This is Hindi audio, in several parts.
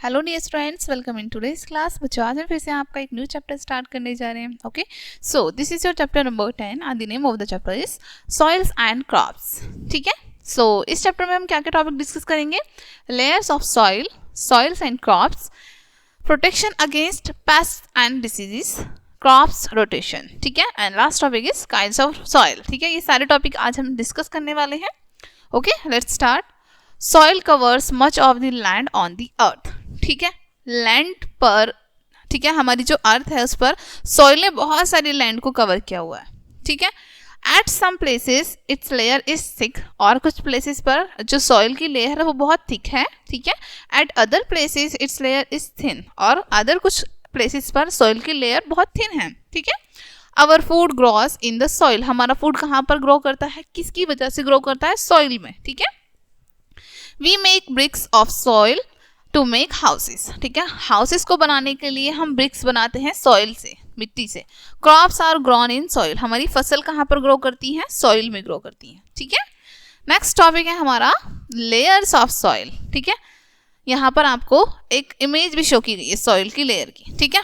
Hello dear students, welcome in today's class. बच्चों आज हम फिर से आपका एक न्यू चैप्टर स्टार्ट करने जा रहे हैं। Okay, so this is your chapter number 10 and the name of the chapter is soils and crops. ठीक है, सो इस चैप्टर में हम क्या क्या टॉपिक डिस्कस करेंगे? Layers of soil, soils and crops, protection against paste and diseases, crops rotation. ठीक है, and last topic is kinds of soil. ठीक है, ये सारे टॉपिक आज हम डिस्कस करने वाले हैं। Okay, let's start. Soil covers much of the land on the अर्थ। ठीक है, लैंड पर, ठीक है, हमारी जो अर्थ है उस पर सॉइल ने बहुत सारी लैंड को कवर किया हुआ है। ठीक है, at some places it's layer is thick, और कुछ प्लेसेस पर जो सॉइल की लेयर है वो बहुत थिक है। ठीक है, at other places it's layer is thin, और अदर कुछ प्लेसेस पर सॉइल की लेयर बहुत थिन है। ठीक है, our food grows in the soil, हमारा फूड कहाँ पर ग्रो करता है, किसकी वजह से ग्रो करता है? सॉइल में। ठीक है, we make bricks of soil to make houses. ठीक है, हाउसेस को बनाने के लिए हम ब्रिक्स बनाते हैं सॉइल से, मिट्टी से। Crops are grown in soil, हमारी फसल कहाँ पर ग्रो करती है? सॉइल में ग्रो करती है। ठीक है, नेक्स्ट टॉपिक है हमारा लेयर्स ऑफ सॉइल। ठीक है, यहाँ पर आपको एक इमेज भी शो की गई है सॉइल की लेयर की। ठीक है,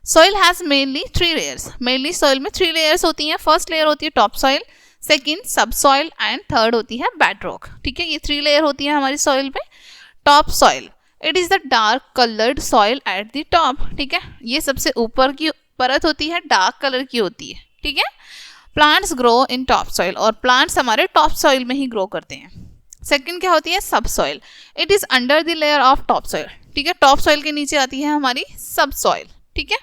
soil has mainly 3 layers, mainly soil में 3 लेयर्स होती हैं। फर्स्ट लेयर होती है टॉप सॉइल, सेकेंड सब सॉइल एंड थर्ड होती है बेड रॉक। ठीक है, ये 3 लेयर होती है हमारी सॉइल पे। Top soil, it is the dark coloured soil at the top. ठीक है, ये सबसे ऊपर की परत होती है, डार्क कलर की होती है। ठीक है, plants grow in top soil, और प्लांट्स हमारे टॉप सॉइल में ही ग्रो करते हैं। सेकंड क्या होती है? सब soil, it is under the layer of top soil. ठीक है, टॉप सॉइल के नीचे आती है हमारी सब सॉइल। ठीक है,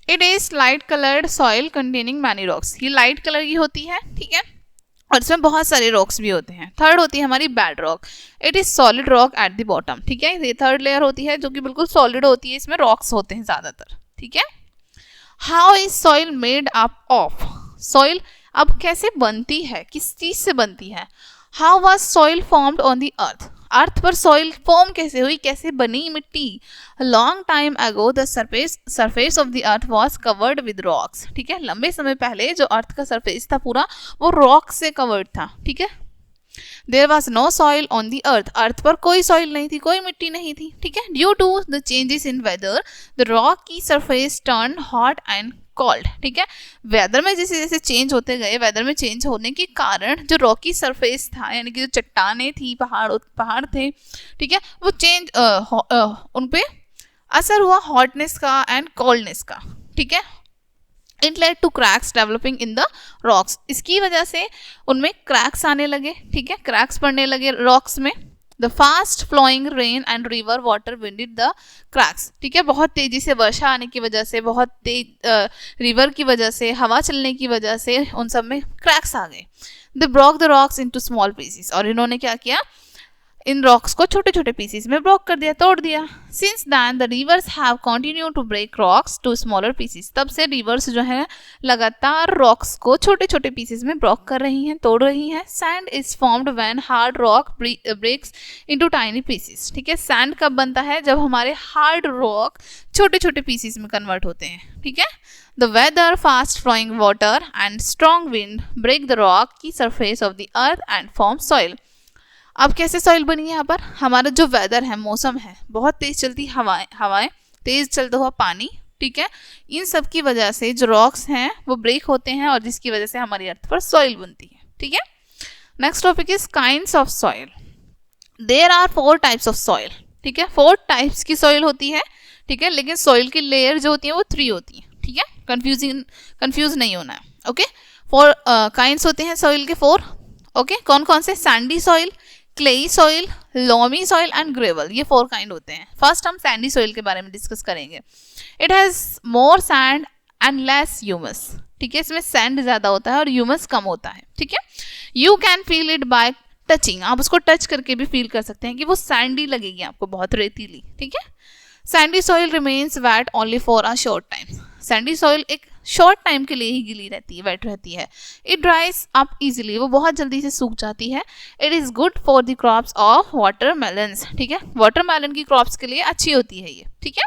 it is light coloured soil containing many rocks, ये लाइट कलर की होती है। ठीक है, और इसमें बहुत सारे रॉक्स भी होते हैं। थर्ड होती है हमारी bed rock, it is solid rock at the bottom. ठीक है, ये थर्ड लेयर होती है जो कि बिल्कुल सॉलिड होती है, इसमें रॉक्स होते हैं ज्यादातर। ठीक है, how is soil made up of, soil अब कैसे बनती है, किस चीज से बनती है? How was soil formed on the earth, earth पर सॉइल फॉर्म कैसे हुई, कैसे बनी मिट्टी? Long time ago the surface of the earth was covered with rocks. ठीक है, लंबे समय पहले जो अर्थ का सरफेस था पूरा वो रॉक से कवर्ड था। ठीक है, there was no soil on the earth, earth पर कोई सॉइल नहीं थी, कोई मिट्टी नहीं थी। ठीक है, due to the changes in weather the rock की surface turn hot and cold. ठीक है, वेदर में जैसे जैसे चेंज होते गए, वेदर में चेंज होने के कारण जो रॉकी सरफेस था, यानी कि जो चट्टाने थी, पहाड़ थे, ठीक है, वो चेंज उन पे असर हुआ हॉटनेस का एंड कोल्डनेस का। ठीक है, it led to cracks developing in the rocks, इसकी वजह से उनमें क्रैक्स आने लगे। ठीक है, क्रैक्स पड़ने लगे रॉक्स में। The fast flowing rain and river water widened the cracks. ठीक है, बहुत तेजी से वर्षा आने की वजह से, बहुत तेज रिवर की वजह से, हवा चलने की वजह से उन सब में क्रैक्स आ गए। They broke the rocks into small pieces, और इन्होंने क्या किया, इन रॉक्स को छोटे छोटे पीसेस में ब्रोक कर दिया, तोड़ दिया। Since then the rivers have continue to break rocks to smaller pieces, तब से रिवर्स जो है लगातार रॉक्स को छोटे छोटे पीसेस में ब्रोक कर रही हैं, तोड़ रही हैं। Sand is formed when hard rock breaks into tiny pieces. ठीक है, सैंड कब बनता है? जब हमारे हार्ड रॉक छोटे छोटे पीसेस में कन्वर्ट होते हैं। ठीक है, the weather, fast flowing water and strong wind break the rock की surface of the earth and form soil. अब कैसे सॉइल बनी है? यहाँ पर हमारा जो वेदर है, मौसम है, बहुत तेज चलती हवाएं, तेज चलता हुआ पानी, ठीक है, इन सब की वजह से जो रॉक्स हैं वो ब्रेक होते हैं, और जिसकी वजह से हमारी अर्थ पर सॉइल बनती है। ठीक है, next topic is kinds of soil. There are 4 types of soil. ठीक है, 4 टाइप्स की सॉइल होती है। ठीक है, लेकिन सॉइल की लेयर जो होती है वो 3 होती है। ठीक है, कंफ्यूज नहीं होना है। ओके, 4 काइंड्स होते हैं सॉइल के 4। ओके, कौन कौन से? Sandy soil, clayey soil, loamy soil and gravel, ये 4 काइंड होते हैं। फर्स्ट हम सैंडी सॉइल के बारे में डिस्कस करेंगे। It has more sand and less humus. ठीक है, इसमें सैंड ज्यादा होता है और ह्यूमस कम होता है। ठीक है, you can feel it by touching, आप उसको टच करके भी फील कर सकते हैं कि वो सैंडी लगेगी आपको, बहुत रेतीली। ठीक है, sandy soil remains wet only for a short time, sandy soil एक शॉर्ट टाइम के लिए ही गीली रहती है, वेट रहती है। इट ड्राइज अप इजीली, वो बहुत जल्दी से सूख जाती है। It is good for the crops of watermelons. ठीक है, वाटरमेलन की क्रॉप्स के लिए अच्छी होती है ये। ठीक है,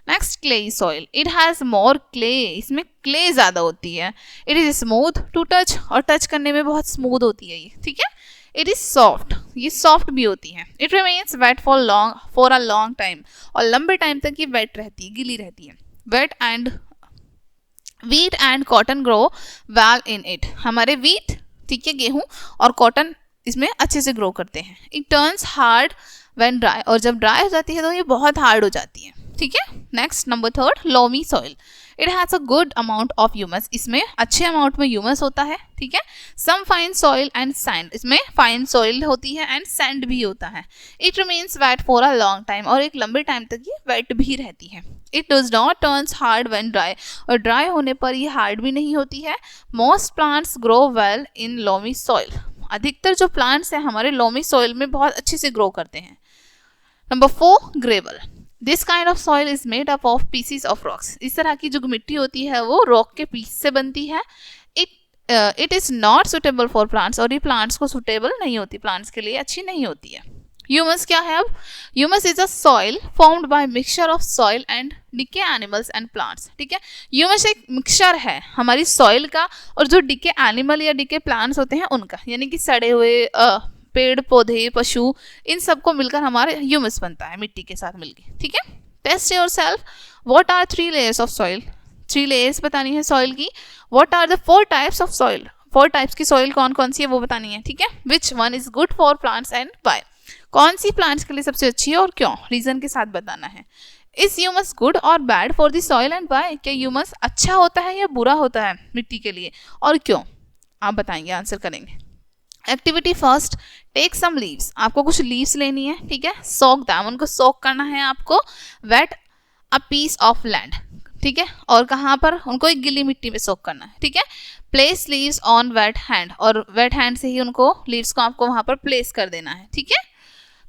next clayey soil, it has more clay, इसमें क्ले ज्यादा होती है। It is smooth to touch, और टच करने में बहुत स्मूथ होती है ये। ठीक है, इट इज सॉफ्ट, ये सॉफ्ट भी होती है. It remains wet for a long time, और लंबे टाइम तक ये वेट रहती है, गीली रहती है. Wet and wheat and cotton grow well in it. हमारे वीट, ठीक है, गेहूं और कॉटन इसमें अच्छे से ग्रो करते हैं. It turns hard when dry, और जब ड्राई हो जाती है तो ये बहुत हार्ड हो जाती है. ठीक है. Next number 3, loamy soil. It has a good amount of humus, इसमें अच्छे अमाउंट में ह्यूमस होता है. ठीक है. Some fine soil and sand, इसमें फाइन सॉइल होती है एंड सैंड भी होता है. It remains wet for a long time, और एक लंबे टाइम तक ये वेट भी रहती है. It does not turns hard when dry, और ड्राई होने पर ये हार्ड भी नहीं होती है. मोस्ट प्लांट्स ग्रो वेल इन लोमी सॉइल. अधिकतर जो प्लांट्स हैं हमारे लोमी सॉइल में बहुत अच्छे से ग्रो करते हैं. Number 4, gravel. This kind of soil is made up of PCs of rocks. इस तरह की जो मिट्टी होती है वो रॉक के पीस से बनती है. It is not suitable for plants, और ये प्लांट्स को सुटेबल नहीं होती, प्लांट्स के लिए अच्छी नहीं होती है. ह्यूमस क्या है अब? Humus is a soil formed by mixture of soil and decay animals and plants. ठीक है. ह्यूमस एक मिक्सचर है हमारी सॉइल का और जो डिके एनिमल या डिके प्लांट्स होते हैं उनका, यानी कि सड़े हुए पेड़ पौधे पशु, इन सबको मिलकर हमारे ह्यूमस बनता है मिट्टी के साथ मिलकर. ठीक है. Test yourself. What are 3 layers of soil? 3 layers बतानी है सॉइल की. What are the 4 types of soil? 4 types की सॉइल कौन कौन सी है वो बतानी है. ठीक है. Which one is good for plants and why? कौन सी प्लांट्स के लिए सबसे अच्छी है और क्यों? रीजन के साथ बताना है. इज ह्यूमस गुड और bad for the soil and why? क्या ह्यूमस अच्छा होता है या बुरा होता है मिट्टी के लिए और क्यों? आप बताएंगे, आंसर करेंगे. Activity first, take some leaves. आपको कुछ लीव्स लेनी है. ठीक है. सोक दैम, उनको सोक करना है आपको. Wet a piece of land. ठीक है. और कहाँ पर? उनको एक गीली मिट्टी में सोक करना है. ठीक है. Place leaves on wait hand, और वेट हैंड से ही उनको लीव्स को आपको वहां पर प्लेस कर देना है. ठीक है.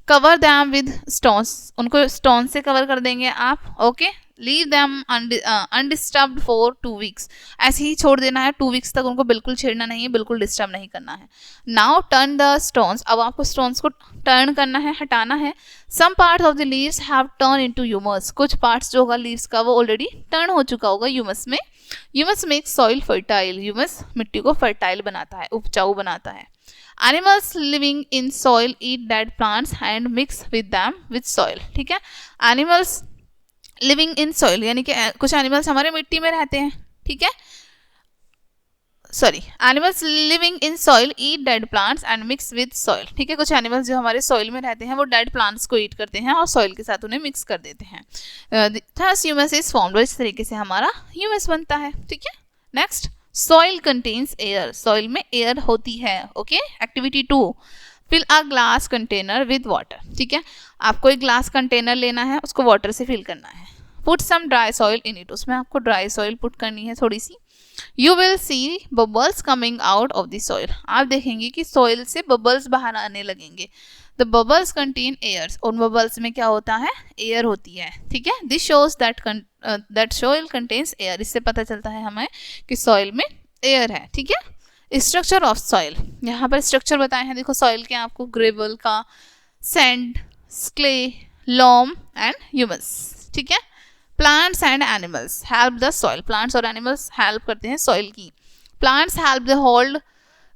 कवर दैम विद स्टोन्स, उनको स्टोन से कवर कर देंगे आप. Okay. Leave them undisturbed for 2 weeks. ऐसे ही छोड़ देना है 2 वीक्स तक, उनको बिल्कुल छेड़ना नहीं है, बिल्कुल डिस्टर्ब नहीं करना है. Now turn the stones. अब आपको स्टोन्स को टर्न करना है, हटाना है. Some parts of the leaves have turn into humus. कुछ पार्ट्स जो होगा लीव्स का वो ऑलरेडी टर्न हो चुका होगा ह्यूमस में. Humus makes soil fertile. Humus मिट्टी को फर्टाइल बनाता है, उपजाऊ बनाता है. Animals living in soil eat dead plants and mix with them with soil. ठीक है. एनिमल्स लिविंग इन सॉइल, यानी कि कुछ एनिमल्स हमारे मिट्टी में रहते हैं. ठीक है. Sorry, animals living in soil eat dead plants and mix with soil. ठीक है. कुछ एनिमल्स जो हमारे सॉइल में रहते हैं वो डेड प्लांट्स को ईट करते हैं और सॉइल के साथ उन्हें मिक्स कर देते हैं. Thus humus is formed. इस तरीके से हमारा ह्यूमस बनता है. ठीक है. Next, soil contains air. Soil में एयर होती है. Okay. Activity 2, fill a glass container with water. ठीक है. आपको एक ग्लास कंटेनर लेना है, उसको वाटर से फिल करना है. Put some dry soil in it. उसमें आपको ड्राई सॉइल पुट करनी है थोड़ी सी. You will see bubbles coming out of the soil. आप देखेंगे कि सॉइल से बबल्स बाहर आने लगेंगे. The bubbles contain airs. उन बबल्स में क्या होता है? एयर होती है. ठीक है. This shows that soil contains air. इससे पता चलता है हमें कि सॉइल में एयर है. ठीक है. Structure of soil. यहाँ पर स्ट्रक्चर बताए हैं. देखो सॉइल के आपको ग्रेवल का, sand, clay, Lomb and humus. ठीक है. Plants and animals help the soil. Plants और एनिमल्स हेल्प करते हैं सॉइल की. Plants help the hold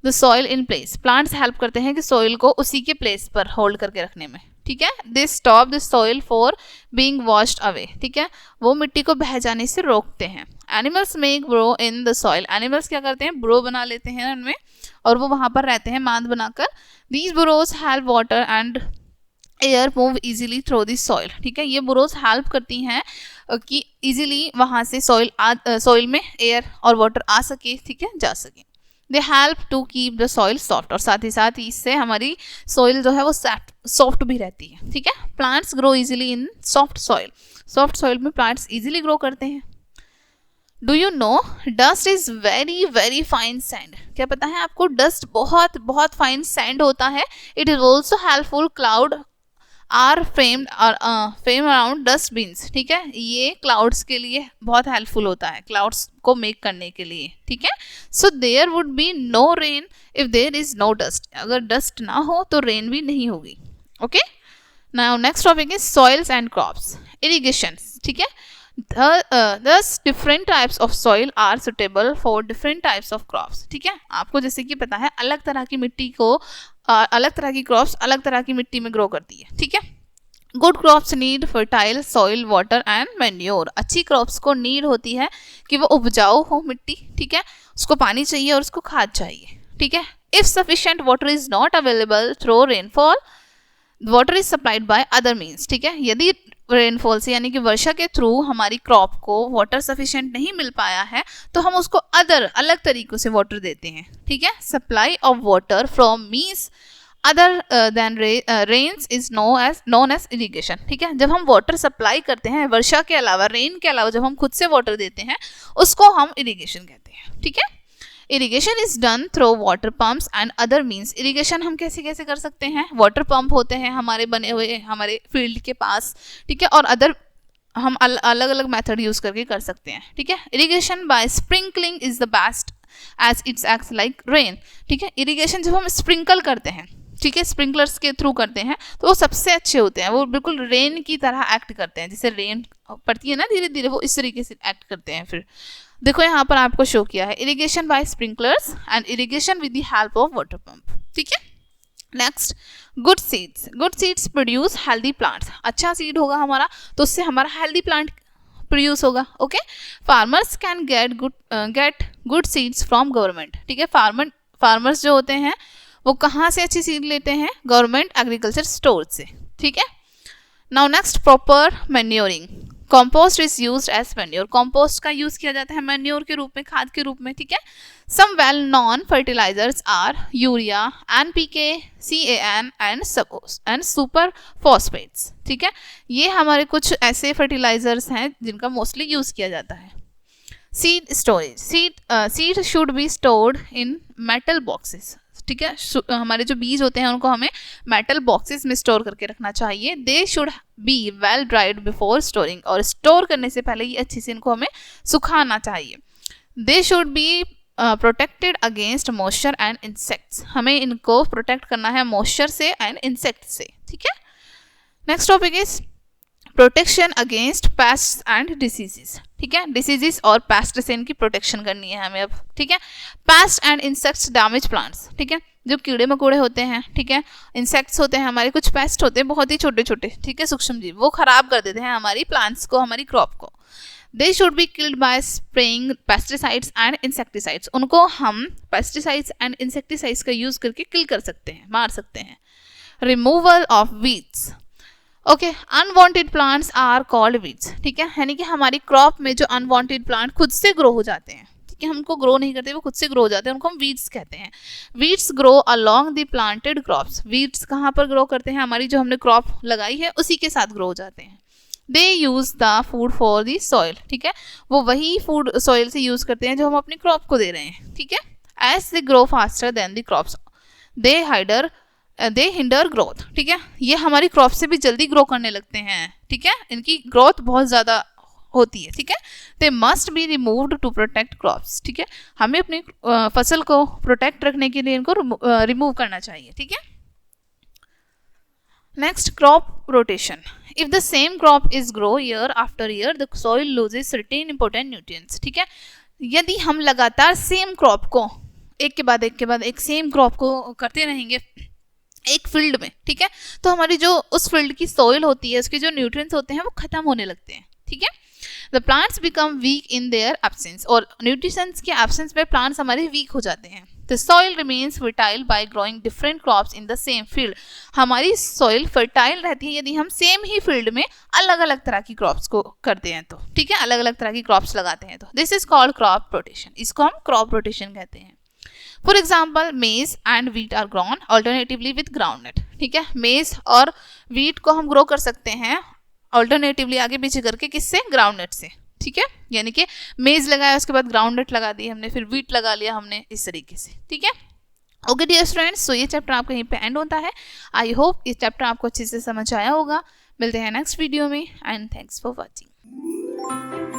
the soil in place. Plants help करते हैं कि सॉइल को उसी के प्लेस पर होल्ड करके रखने में. ठीक है. They stop the soil for being washed away. ठीक है. वो मिट्टी को बह जाने से रोकते हैं. Animals make bro in the soil. Animals क्या करते हैं? ब्रो बना लेते हैं उनमें और वो वहां पर रहते हैं मांद बनाकर. These burrows help water and air move easily through the soil. ठीक है. ये बुरोज हेल्प करती हैं कि इजीली वहां से सॉइल में एयर और वाटर आ सके. ठीक है, जा सके. They help to keep the soil soft. और साथ ही इससे हमारी सॉइल जो है वो सॉफ्ट भी रहती है. ठीक है. प्लांट्स ग्रो इजीली इन सॉफ्ट सॉइल. सॉफ्ट सॉइल में प्लांट्स इजीली ग्रो करते हैं. Do you know dust is very very fine sand. क्या पता है आपको? डस्ट बहुत बहुत फाइन सैंड होता है. It is also helpful. Cloud are framed around dustbins. ठीक है. ये क्लाउड्स के लिए बहुत हेल्पफुल होता है, क्लाउड्स को मेक करने के लिए. ठीक है. So there would be no rain if there is no dust. अगर डस्ट ना हो तो रेन भी नहीं होगी. Okay. Now next topic is soils and crops. Irrigation. ठीक है. Thus different types of soil are suitable for different types of crops. ठीक है. आपको जैसे कि पता है अलग तरह की मिट्टी को अलग तरह की क्रॉप्स अलग तरह की मिट्टी में ग्रो करती है, ठीक है। Good crops need fertile soil water and manure. अच्छी क्रॉप्स को नीड होती है कि वो उपजाऊ हो मिट्टी, ठीक है, उसको पानी चाहिए और उसको खाद चाहिए, ठीक है। If sufficient water is not available through rainfall, water is supplied by other means, ठीक है। यदि रेनफॉल से यानी कि वर्षा के थ्रू हमारी क्रॉप को वाटर सफिशिएंट नहीं मिल पाया है तो हम उसको अलग तरीकों से वाटर देते हैं, ठीक है। Supply of water from means other than rains is known as irrigation, ठीक है। जब हम वाटर सप्लाई करते हैं वर्षा के अलावा, रेन के अलावा, जब हम खुद से वाटर देते हैं उसको हम इरिगेशन कहते हैं, ठीक है। Irrigation is done through water pumps and other means. Irrigation हम कैसे कैसे कर सकते हैं, वाटर पंप होते हैं हमारे बने हुए हमारे फील्ड के पास, ठीक है, और अदर हम अलग अलग मेथड यूज करके कर सकते हैं, ठीक है। Irrigation by sprinkling is the best as it's acts like rain, ठीक है। इरिगेशन जब हम स्प्रिंकल करते हैं, ठीक है, स्प्रिंकलर्स के थ्रू करते हैं तो वो सबसे अच्छे होते हैं, वो बिल्कुल रेन की तरह एक्ट करते हैं, जैसे रेन पड़ती है ना धीरे धीरे, वो इस तरीके से एक्ट करते हैं। फिर देखो यहाँ पर आपको शो किया है irrigation by sprinklers and irrigation with the help of water pump, ठीक है। Next, good seeds. Good seeds produce healthy plants. अच्छा सीड होगा हमारा तो उससे हमारा हेल्दी प्लांट प्रोड्यूस होगा, okay. Farmers can get good seeds from government, ठीक है। फार्मर्स जो होते हैं वो कहाँ से अच्छी सीड लेते हैं, गवर्नमेंट एग्रीकल्चर स्टोर से, ठीक है। Now next, proper manuring. Compost is used as manure. Compost का यूज किया जाता है मैन्योर के रूप में, खाद के रूप में, ठीक है। Some well known fertilizers are urea, NPK, CAN and super phosphates, ठीक है। ये हमारे कुछ ऐसे फर्टिलाइजर्स हैं जिनका मोस्टली यूज किया जाता है। Seed storage. Seed should be stored in metal boxes, ठीक है। हमारे जो बीज होते हैं उनको हमें मेटल बॉक्सेस में स्टोर करके रखना चाहिए। दे should be well dried before storing. और स्टोर करने से पहले ये अच्छे से इनको हमें सुखाना चाहिए। दे should be protected against moisture and insects. हमें इनको प्रोटेक्ट करना है मॉइस्चर से एंड इंसेक्ट से, ठीक है। Next topic is protection against paste and diseases, ठीक है। डिसीजेस और पेस्ट से इनकी प्रोटेक्शन करनी है हमें अब, ठीक है। Paste and insects damage plants, ठीक है। जो कीड़े मकोड़े होते हैं, ठीक है, इंसेक्ट्स होते हैं हमारे, कुछ पेस्ट होते हैं बहुत ही छोटे छोटे, ठीक है, सूक्ष्म जीव, वो खराब कर देते हैं हमारी प्लांट्स को, हमारी क्रॉप को। They should be killed by spraying pesticides and insecticides. उनको हम पेस्टिसाइड्स एंड इंसेक्टिसाइड्स का यूज करके किल कर सकते हैं, मार सकते हैं। Removal of weeds, okay. Unwanted plants are called weeds, ठीक है। यानी कि हमारी क्रॉप में जो अनवांटेड प्लांट खुद से ग्रो हो जाते हैं, ठीक है, हम उनको ग्रो नहीं करते, वो खुद से ग्रो हो जाते हैं, उनको हम वीड्स कहते हैं। Weeds grow along the planted crops. Weeds कहाँ पर ग्रो करते हैं, हमारी जो हमने क्रॉप लगाई है उसी के साथ ग्रो हो जाते हैं। They use the food for the soil, ठीक है, वो वही फूड सॉइल से यूज करते हैं जो हम अपनी क्रॉप को दे रहे हैं, ठीक है। As they grow faster than the crops they hinder growth, ठीक है। ये हमारी क्रॉप से भी जल्दी ग्रो करने लगते हैं, ठीक है, इनकी ग्रोथ बहुत ज़्यादा होती है, ठीक है। They must be removed to protect crops, ठीक है। हमें अपनी फसल को प्रोटेक्ट रखने के लिए इनको रिमूव करना चाहिए, ठीक है। Next, crop rotation. If the same crop is grow year after year the soil loses certain important nutrients, ठीक है। यदि हम लगातार सेम क्रॉप को एक के बाद एक सेम क्रॉप को करते रहेंगे एक फील्ड में, ठीक है, तो हमारी जो उस फील्ड की सॉइल होती है, उसके जो न्यूट्रिएंट्स होते हैं वो खत्म होने लगते हैं, ठीक है। The plants become weak in their absence. और न्यूट्रिएंट्स के एब्सेंस में प्लांट्स हमारे वीक हो जाते हैं। The soil remains fertile bye growing different crops in the same field. हमारी सॉइल फर्टाइल रहती है यदि हम सेम ही फील्ड में अलग अलग तरह की क्रॉप्स को करते हैं तो, ठीक है, अलग अलग तरह की क्रॉप्स लगाते हैं तो। This is called crop rotation. इसको हम क्रॉप रोटेशन कहते हैं। For example, maize and wheat are grown alternatively with groundnut, ठीक है। मेज और वीट को हम ग्रो कर सकते हैं ऑल्टरनेटिवली आगे पीछे करके, किससे, ग्राउंडनट से, ठीक है। यानी कि मेज लगाया उसके बाद ग्राउंडनट लगा दी हमने, फिर वीट लगा लिया हमने, इस तरीके से, ठीक है। ओके डियर स्टूडेंट्स, सो ये चैप्टर आपका यहीं पे एंड होता है। आई होप इस चैप्टर आपको अच्छे से समझ आया होगा। मिलते हैं नेक्स्ट वीडियो में एंड थैंक्स फॉर वॉचिंग।